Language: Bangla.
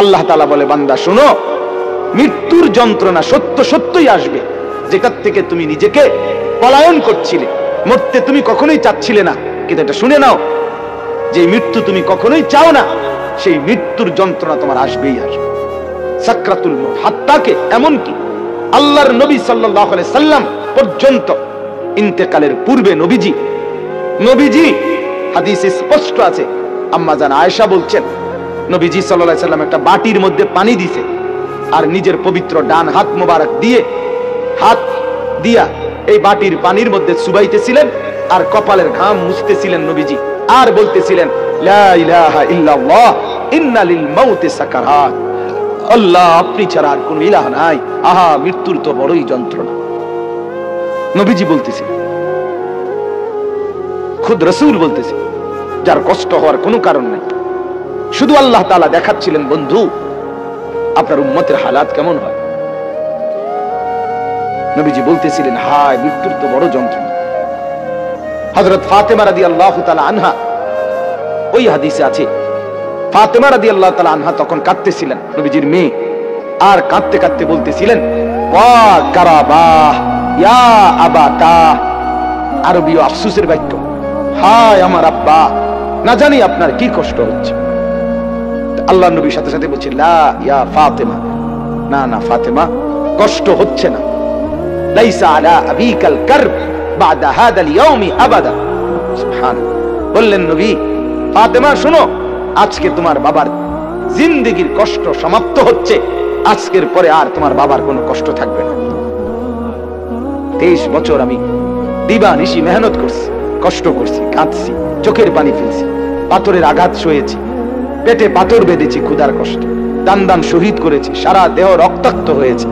আল্লাহ তাআলা বলে, বান্দা শোনো, মৃত্যুর যন্ত্রণা সত্য সত্যই আসবে, যেটার থেকে তুমি নিজেকে পলায়ন করছিলে, মরতে তুমি কখনোই চাচ্ছিলে না, কিন্তু এটা শুনে নাও, যে মৃত্যু তুমি কখনোই চাও না, সেই মৃত্যুর যন্ত্রণা তোমার আসবেই আসবে। সাকরাতুল মউত, হাত্তাকে এমনকি আল্লাহর নবী সাল্লাল্লাহু আলাইহি সাল্লাম পর্যন্ত ইন্তেকালের পূর্বে নবীজি হাদিসে স্পষ্ট আছে, আম্মা জান আয়েশা বলছেন, নবীজি সাল্লাল্লাহু আলাইহি সাল্লাম একটা বাটির মধ্যে পানি দিছে, আর নিজের পবিত্র ডান হাত মোবারক দিয়ে হাত দিয়া এই বাটির পানির মধ্যে চুবাইতেছিলেন, আর কপালের ঘাম মুছতেছিলেন নবীজি, আর বলতেছিলেন, লা ইলাহা ইল্লাল্লাহ ইন্না লিল মাউতি সাকারাত, আল্লাহ আপনি ছাড়া আর কোন ইলাহ নাই, আহা মৃত্যুর তো বড়ই যন্ত্রণা। নবীজি বলতেছে, খুদ রাসূল বলতেছে, যার কষ্ট হওয়ার কোনো কারণ নাই, শুধু আল্লাহ তাআলা দেখাচ্ছিলেন, বন্ধু আপনার উম্মতের হালাত কেমন হয়। নবীজি বলতেছিলেন, হায় মৃত্যুর তো বড় যন্ত্রণা। হযরত ফাতেমা রাদিয়াল্লাহু তাআলা আনহা, ওই হাদিসে আছে, ফাতেমা রাদিয়াল্লাহু তাআলা আনহা তখন কাঁদতেছিলেন, নবীজির মেয়ে, আর কাঁদতে কাঁদতে বলতেছিলেন, ওয়া কারাবাহ ইয়া আবাতা, আরবীয় আফসোসের বাক্য, হায় আমার আব্বা, না জানি আপনার কি কষ্ট হচ্ছে। আল্লাহর নবীর সাথে সাথে বলছে, লা ইয়া ফাতেমা, না না ফাতেমা, কষ্ট হচ্ছে না, লাইসা আলা আবিকাল কারব বাদা হাদাল ইয়াউমি আবাদা। সুবহানাল্লাহ, বললেন নবী, ফাতেমা শোনো, আজকে তোমার বাবার জিন্দেগীর কষ্ট সমাপ্ত হচ্ছে, আজকের পরে আর তোমার বাবার কোনো কষ্ট থাকবে না। 23 বছর আমি দিবানিশি মেহনত করছি, কষ্ট করছি, কাঁদছি, চোখের পানি ফেলছি, পাথরের আঘাত সয়েছি, পেটে পাথর বেঁধেছি, ক্ষুধার কষ্ট, দান দান শহীদ করেছি, সারা দেহ রক্তাক্ত হয়েছে,